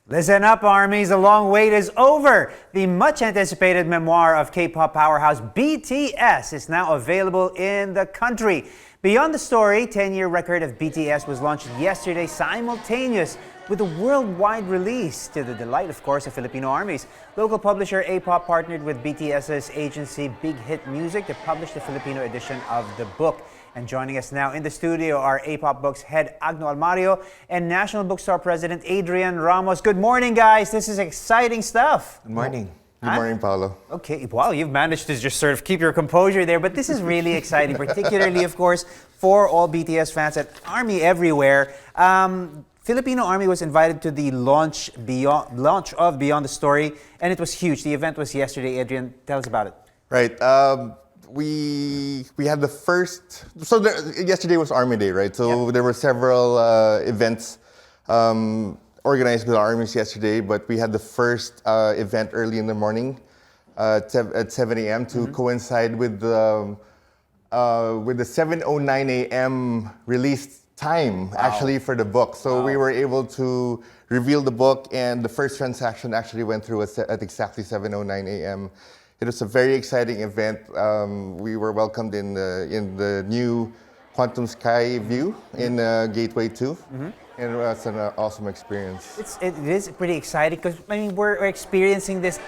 Listen up, armies. The long wait is over. The much-anticipated memoir of K-pop powerhouse BTS is now available in the country. Beyond the Story, 10-year record of BTS was launched yesterday simultaneous with a worldwide release, to the delight, of course, of Filipino armies. Local publisher Apop partnered with BTS'es agency BigHit Music to publish the Filipino edition of the book. And joining us now in the studio are Apop Books head Agno Almario and National Bookstore president Adrian Ramos. Good morning, guys. This is exciting stuff. Good morning. Good morning, Paolo. Okay, wow, you've managed to just sort of keep your composure there, but this is really exciting, particularly, of course, for all BTS fans and Army everywhere. Filipino Army was invited to the launch of Beyond the Story, and it was huge. The event was yesterday. Adrian, tell us about it. Right. We had the first. Yesterday was Army Day, right? So there were several events organized with armies yesterday, but we had the first event early in the morning at 7 a.m. to coincide with the 7:09 a.m. release time actually for the book. So we were able to reveal the book, and the first transaction actually went through at exactly 7:09 a.m. It was a very exciting event. We were welcomed in the new Quantum Sky view in Gateway 2. And it was an awesome experience. It is pretty exciting because I mean we're experiencing this,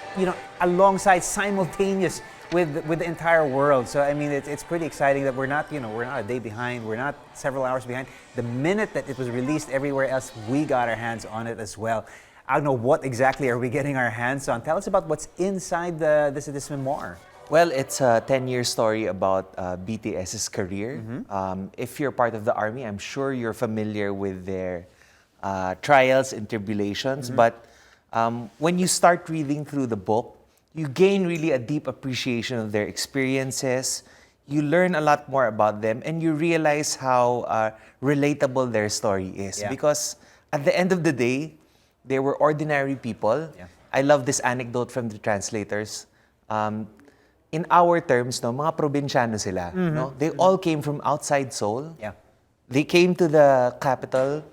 alongside simultaneous with the entire world. So I mean it's pretty exciting that we're not a day behind. We're not several hours behind. The minute that it was released everywhere else, we got our hands on it as well. I don't know what exactly are we getting our hands on. Tell us about what's inside this memoir. Well, it's a 10-year story about BTS's career. If you're part of the Army, I'm sure you're familiar with their trials and tribulations. But when you start reading through the book, you gain really a deep appreciation of their experiences. You learn a lot more about them, and you realize how relatable their story is. Yeah. Because at the end of the day, they were ordinary people. Yeah. I love this anecdote from the translators. In our terms, mga probinsyano sila. They all came from outside Seoul. Yeah. They came to the capital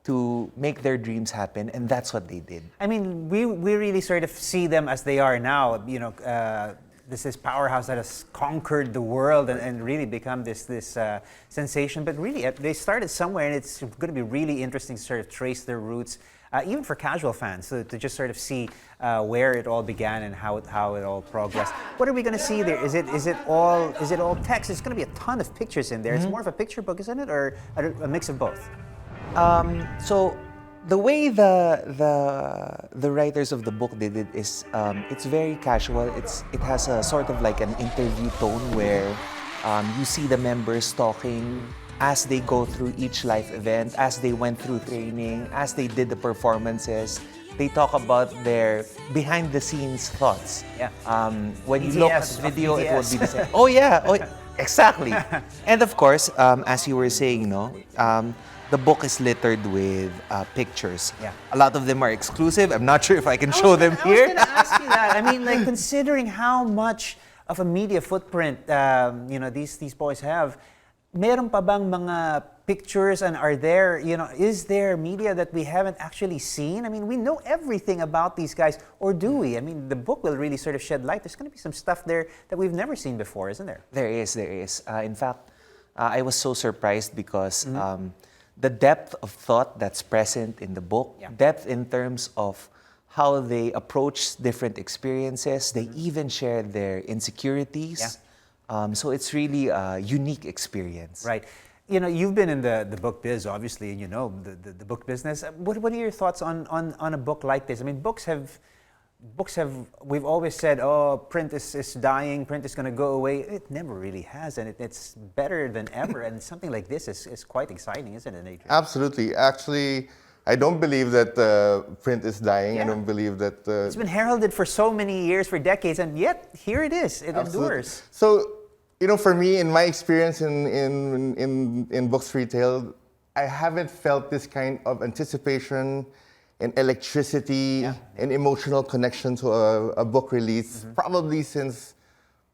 to make their dreams happen, and that's what they did. I mean, we really sort of see them as they are now. This is powerhouse that has conquered the world and really become this sensation. But really, they started somewhere, and it's going to be really interesting to sort of trace their roots, even for casual fans, to just sort of see where it all began and how it all progressed. What are we going to see there? Is it all text? There's going to be a ton of pictures in there. It's more of a picture book, isn't it, or a mix of both? So the way the writers of the book did it is it's very casual. It has a sort of like an interview tone where you see the members talking as they go through each life event, as they went through training, as they did the performances. They talk about their behind-the-scenes thoughts. Yeah. When you BTS, look at the video, it would BTS. be the same. Oh yeah, exactly. And of course, as you were saying, the book is littered with pictures. Yeah. A lot of them are exclusive. I'm not sure if I can show them here. I was going to ask you that. I mean, like considering how much of a media footprint these boys have, meron pa bang mga pictures, and is there media that we haven't actually seen? I mean, we know everything about these guys, or do we? I mean, the book will really sort of shed light. There's going to be some stuff there that we've never seen before, isn't there? There is. In fact, I was so surprised because the depth of thought that's present in the book, depth in terms of how they approach different experiences, they even share their insecurities. So it's really a unique experience. Right. You've been in the book biz, obviously, and the book business. What are your thoughts on a book like this? I mean, books have, we've always said, print is dying, print is going to go away. It never really has, and it's better than ever. And something like this is quite exciting, isn't it, Adrian? Absolutely. Actually, I don't believe that print is dying. Yeah. I don't believe that... It's been heralded for so many years, for decades, and yet here it is. It endures. So, for me, in my experience in books retail, I haven't felt this kind of anticipation and electricity and emotional connection to a book release probably since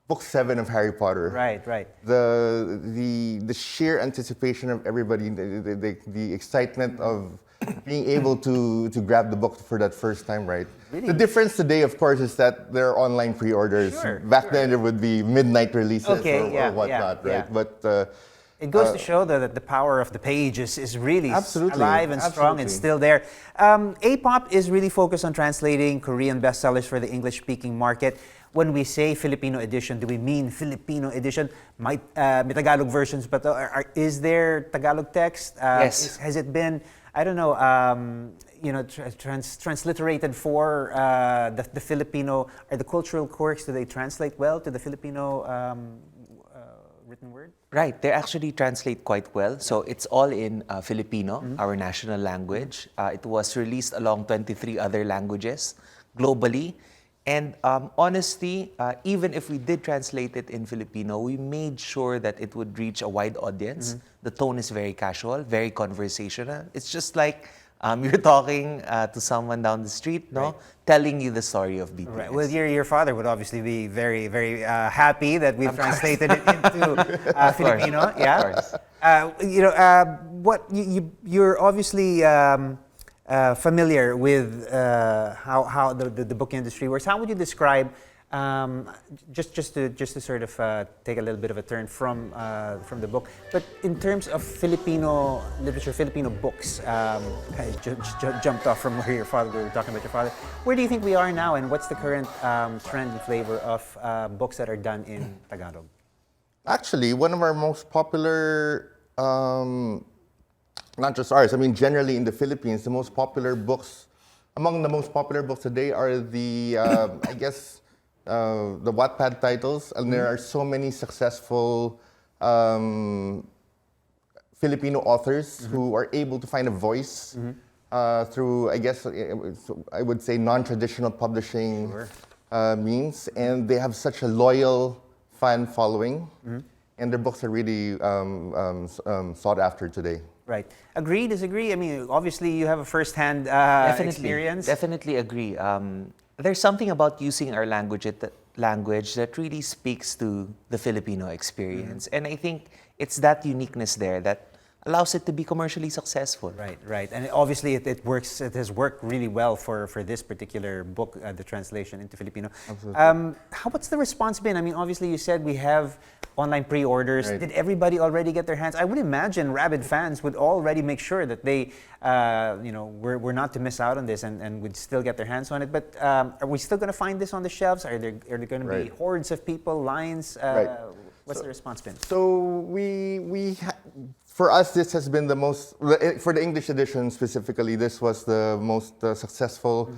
book 7 of Harry Potter. Right. The sheer anticipation of everybody, the excitement of being able to grab the book for that first time, right? Really? The difference today, of course, is that there are online pre-orders. Sure, Back then, there would be midnight releases or whatnot, right? yeah. But It goes to show that the power of the page is really Absolutely, alive and strong and absolutely. still there. Apop is really focused on translating Korean bestsellers for the English-speaking market. When we say Filipino edition, do we mean Filipino edition? May Tagalog versions, but is there Tagalog text? Yes. Has it been, I don't know, transliterated for the Filipino? Are the cultural quirks, do they translate well to the Filipino written word? Right, they actually translate quite well. So it's all in Filipino, our national language. It was released along 23 other languages globally. And honestly, even if we did translate it in Filipino, we made sure that it would reach a wide audience. The tone is very casual, very conversational. It's just like you're talking to someone down the street, no? Right. Telling you the story of BTS. Right. Well, your father would obviously be very, very happy that we've translated it into Filipino. Yeah. Of course. You're obviously familiar with how the book industry works. How would you describe just to sort of take a little bit of a turn from the book, but in terms of Filipino literature, Filipino books, I jumped off from where we were talking about your father. Where do you think we are now, and what's the current trend and flavor of books that are done in Tagalog? actually, one of our most popular, not just ours, I mean, generally in the Philippines, the most popular books, among the most popular books today are the, I guess, the Wattpad titles, and there are so many successful Filipino authors who are able to find a voice through, I guess, I would say non-traditional publishing means, and they have such a loyal fan following, and their books are really sought after today. Right. Agree, disagree? I mean, obviously you have a first-hand experience. Definitely agree. There's something about using our language that really speaks to the Filipino experience. And I think it's that uniqueness there that allows it to be commercially successful. Right, right. And obviously it works. It has worked really well for this particular book, the translation into Filipino. Absolutely. What's the response been? I mean, obviously you said we have online pre-orders. Right. Did everybody already get their hands? I would imagine rabid fans would already make sure that they, we're not to miss out on this and would still get their hands on it. But are we still going to find this on the shelves? Are there going to be Right. hordes of people, lines? Right. What's the response been? So for us, this has been the most, for the English edition specifically, this was the most successful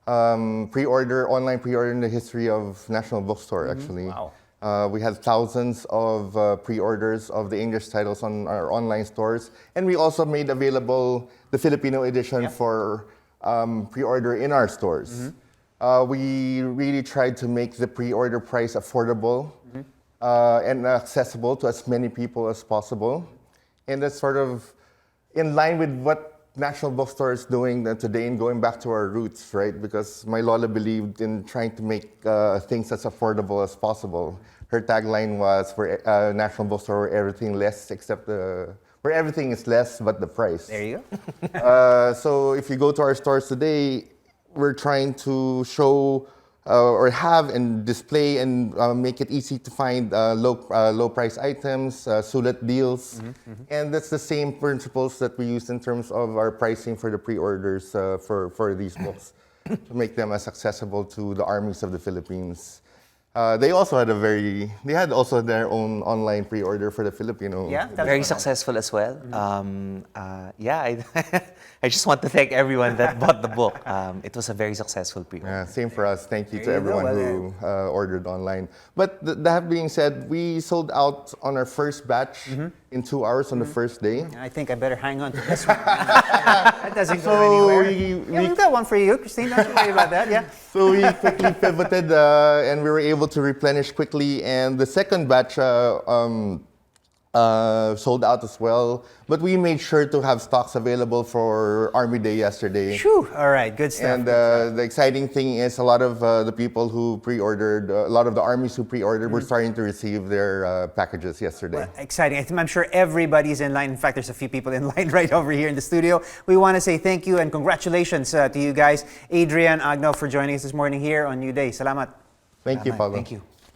online pre-order in the history of National Bookstore, actually. Wow. We had thousands of pre-orders of the English titles on our online stores, and we also made available the Filipino edition for pre-order in our stores. We really tried to make the pre-order price affordable and accessible to as many people as possible. And that's sort of in line with what National Bookstore is doing today and going back to our roots, right? Because my Lola believed in trying to make things as affordable as possible. Her tagline was for National Bookstore, where everything where everything is less but the price. There you go. So if you go to our stores today, we're trying to show or have and display and make it easy to find low price items, sulit deals. And that's the same principles that we use in terms of our pricing for the pre-orders for these books to make them as accessible to the armies of the Philippines. They had also their own online pre-order for the Filipino. Yeah, Very successful as well. I just want to thank everyone that bought the book. It was a very successful pre-order. Yeah, same for us. Thank you to There you go. everyone who ordered online. But that being said, we sold out on our first batch in 2 hours on the first day. I think I better hang on to this one. That doesn't go anywhere. We've got one for you, Christine. Don't you worry about that. Yeah. So we quickly pivoted and we were able to replenish quickly. And the second batch sold out as well. But we made sure to have stocks available for Army Day yesterday. Phew. All right, good stuff. And the exciting thing is a lot of the people who pre-ordered, a lot of the armies who pre-ordered were starting to receive their packages yesterday. Exciting. I'm sure everybody's in line. In fact, there's a few people in line right over here in the studio. We want to say thank you and congratulations to you guys, Adrian, Agno, for joining us this morning here on New Day. Salamat. Thank you, Paulo. Thank you.